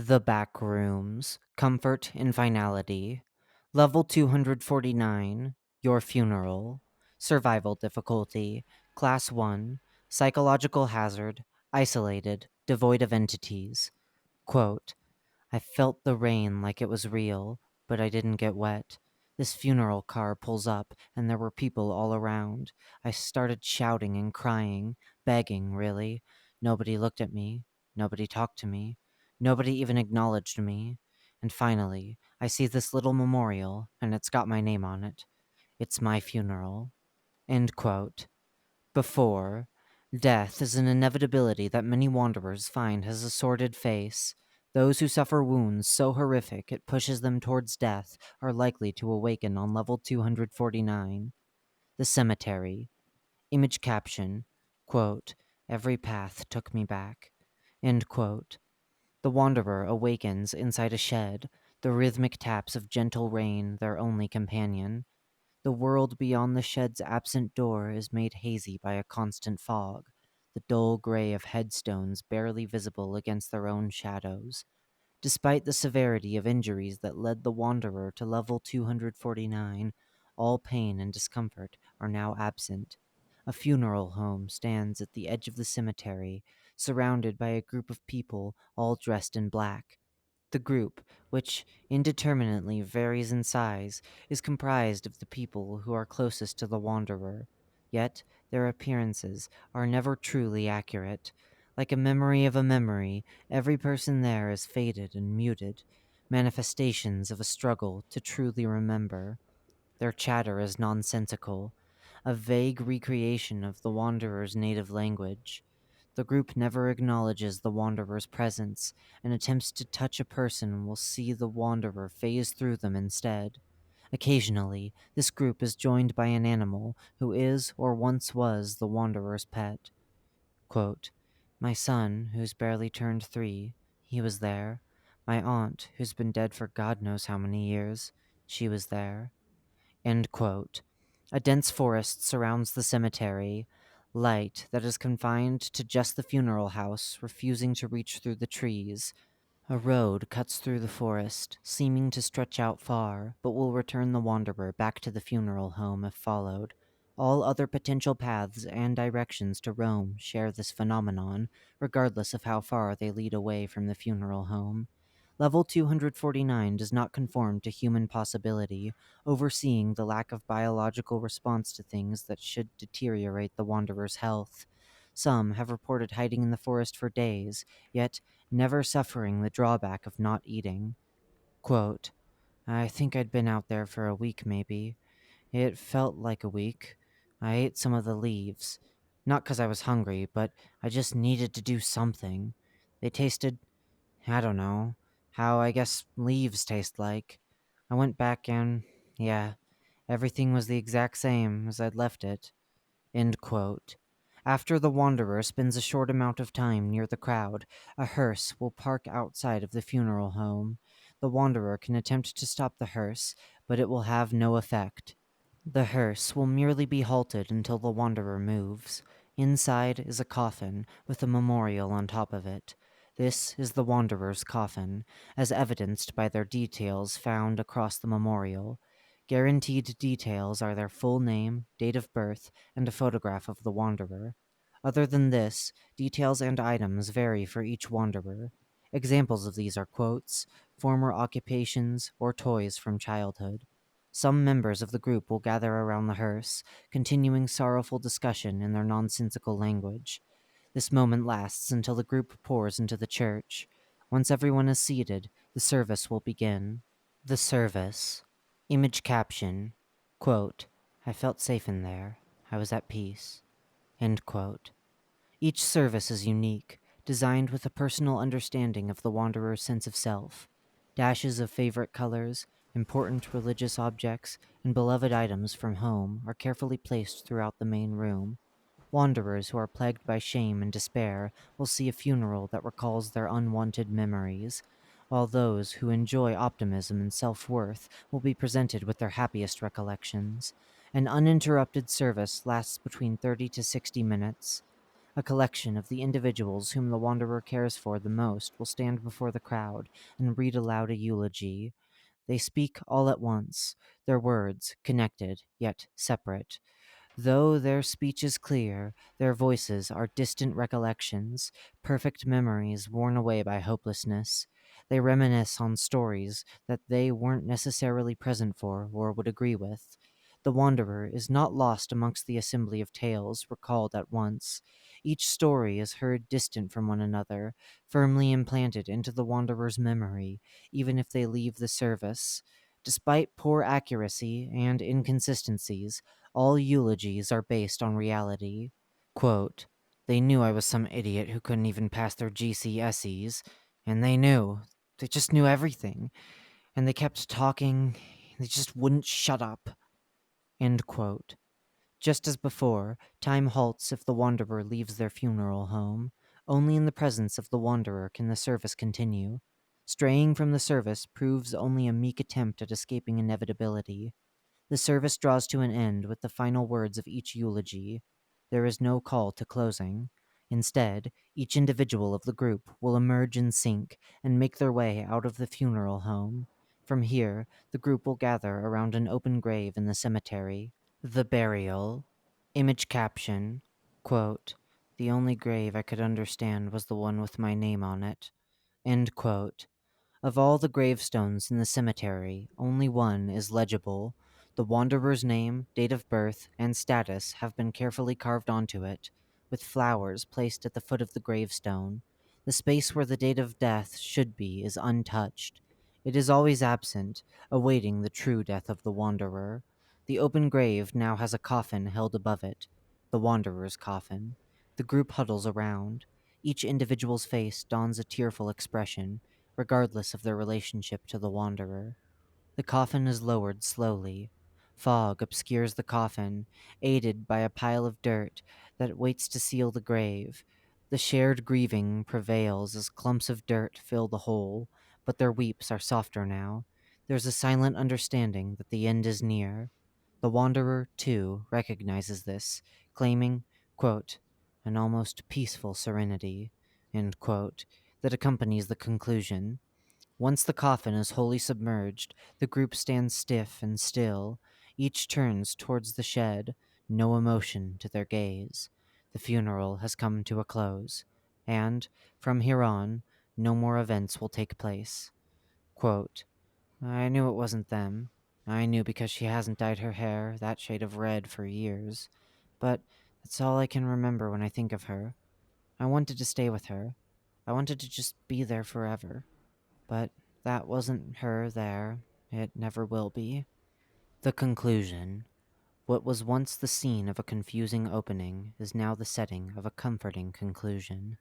The Backrooms, Comfort and Finality. Level 249, Your Funeral. Survival Difficulty, Class 1, Psychological Hazard, Isolated, Devoid of Entities. Quote, I felt the rain like it was real, but I didn't get wet. This funeral car pulls up, and there were people all around. I started shouting and crying, begging, really. Nobody looked at me. Nobody talked to me. Nobody even acknowledged me. And finally, I see this little memorial, and it's got my name on it. It's my funeral. End quote. Before, death is an inevitability that many wanderers find has a sordid face. Those who suffer wounds so horrific it pushes them towards death are likely to awaken on level 249. The cemetery. Image caption, quote, Every path took me back. End quote. The wanderer awakens inside a shed, the rhythmic taps of gentle rain their only companion. The world beyond the shed's absent door is made hazy by a constant fog, the dull gray of headstones barely visible against their own shadows. Despite the severity of injuries that led the wanderer to level 249, all pain and discomfort are now absent. A funeral home stands at the edge of the cemetery, surrounded by a group of people all dressed in black. The group, which indeterminately varies in size, is comprised of the people who are closest to the wanderer, yet their appearances are never truly accurate. Like a memory of a memory, every person there is faded and muted, manifestations of a struggle to truly remember. Their chatter is nonsensical, a vague recreation of the wanderer's native language. The group never acknowledges the wanderer's presence, and attempts to touch a person will see the wanderer phase through them instead. Occasionally, this group is joined by an animal who is or once was the wanderer's pet. Quote, My son, who's barely turned 3, he was there. My aunt, who's been dead for God knows how many years, she was there. End quote. A dense forest surrounds the cemetery, light that is confined to just the funeral house, refusing to reach through the trees. A road cuts through the forest, seeming to stretch out far, but will return the wanderer back to the funeral home if followed. All other potential paths and directions to Rome share this phenomenon, regardless of how far they lead away from the funeral home. Level 249 does not conform to human possibility, overseeing the lack of biological response to things that should deteriorate the wanderer's health. Some have reported hiding in the forest for days, yet never suffering the drawback of not eating. Quote, I think I'd been out there for a week, maybe. It felt like a week. I ate some of the leaves. Not 'cause I was hungry, but I just needed to do something. They tasted, I don't know, how I guess leaves taste like. I went back and, yeah, everything was the exact same as I'd left it. End quote. After the wanderer spends a short amount of time near the crowd, a hearse will park outside of the funeral home. The wanderer can attempt to stop the hearse, but it will have no effect. The hearse will merely be halted until the wanderer moves. Inside is a coffin with a memorial on top of it. This is the wanderer's coffin, as evidenced by their details found across the memorial. Guaranteed details are their full name, date of birth, and a photograph of the wanderer. Other than this, details and items vary for each wanderer. Examples of these are quotes, former occupations, or toys from childhood. Some members of the group will gather around the hearse, continuing sorrowful discussion in their nonsensical language. This moment lasts until the group pours into the church. Once everyone is seated, the service will begin. The service. Image caption. Quote, I felt safe in there. I was at peace. End quote. Each service is unique, designed with a personal understanding of the wanderer's sense of self. Dashes of favorite colors, important religious objects, and beloved items from home are carefully placed throughout the main room. Wanderers who are plagued by shame and despair will see a funeral that recalls their unwanted memories, while those who enjoy optimism and self-worth will be presented with their happiest recollections. An uninterrupted service lasts between 30 to 60 minutes. A collection of the individuals whom the Wanderer cares for the most will stand before the crowd and read aloud a eulogy. They speak all at once, their words connected yet separate. Though their speech is clear, their voices are distant recollections, perfect memories worn away by hopelessness. They reminisce on stories that they weren't necessarily present for or would agree with. The Wanderer is not lost amongst the assembly of tales recalled at once. Each story is heard distant from one another, firmly implanted into the Wanderer's memory, even if they leave the service. Despite poor accuracy and inconsistencies, all eulogies are based on reality. Quote, they knew I was some idiot who couldn't even pass their GCSEs, and they knew. They just knew everything, and they kept talking. They just wouldn't shut up. End quote. Just as before, time halts if the wanderer leaves their funeral home. Only in the presence of the wanderer can the service continue. Straying from the service proves only a meek attempt at escaping inevitability. The service draws to an end with the final words of each eulogy. There is no call to closing. Instead, each individual of the group will emerge in sync and make their way out of the funeral home. From here, the group will gather around an open grave in the cemetery. The burial. Image caption. Quote, the only grave I could understand was the one with my name on it. End quote. Of all the gravestones in the cemetery, only one is legible. The wanderer's name, date of birth, and status have been carefully carved onto it, with flowers placed at the foot of the gravestone. The space where the date of death should be is untouched. It is always absent, awaiting the true death of the wanderer. The open grave now has a coffin held above it, the wanderer's coffin. The group huddles around. Each individual's face dons a tearful expression, regardless of their relationship to the wanderer. The coffin is lowered slowly. Fog obscures the coffin, aided by a pile of dirt that waits to seal the grave. The shared grieving prevails as clumps of dirt fill the hole, but their weeps are softer now. There's a silent understanding that the end is near. The wanderer, too, recognizes this, claiming, quote, an almost peaceful serenity, end quote, that accompanies the conclusion. Once the coffin is wholly submerged, the group stands stiff and still. Each turns towards the shed, no emotion to their gaze. The funeral has come to a close, and, from here on, no more events will take place. Quote, I knew it wasn't them. I knew because she hasn't dyed her hair that shade of red for years. But that's all I can remember when I think of her. I wanted to stay with her. I wanted to just be there forever. But that wasn't her there. It never will be. The conclusion. What was once the scene of a confusing opening is now the setting of a comforting conclusion.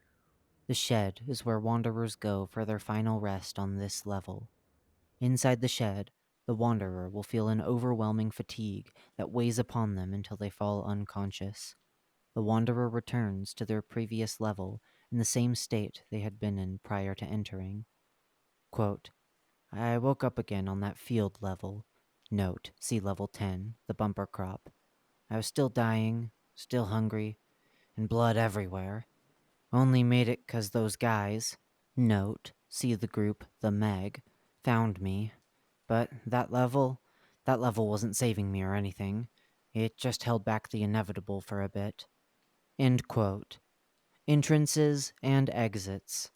The shed is where wanderers go for their final rest on this level. Inside the shed, the wanderer will feel an overwhelming fatigue that weighs upon them until they fall unconscious. The wanderer returns to their previous level in the same state they had been in prior to entering. Quote, I woke up again on that field level. Note, sea level 10, the bumper crop. I was still dying, still hungry, and blood everywhere. Only made it 'cause those guys, note, see the group, the Meg, found me. But that level wasn't saving me or anything. It just held back the inevitable for a bit. End quote. Entrances and exits.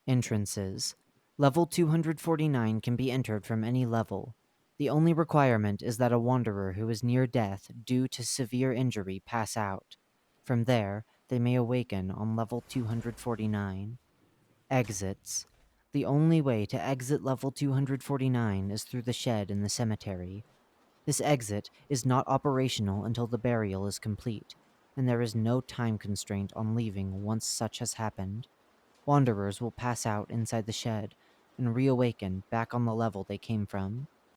Entrances. Level 249 can be entered from any level. The only requirement is that a wanderer who is near death due to severe injury pass out. From there, they may awaken on level 249. Exits. The only way to exit level 249 is through the shed in the cemetery. This exit is not operational until the burial is complete, and there is no time constraint on leaving once such has happened. Wanderers will pass out inside the shed and reawaken back on the level they came from.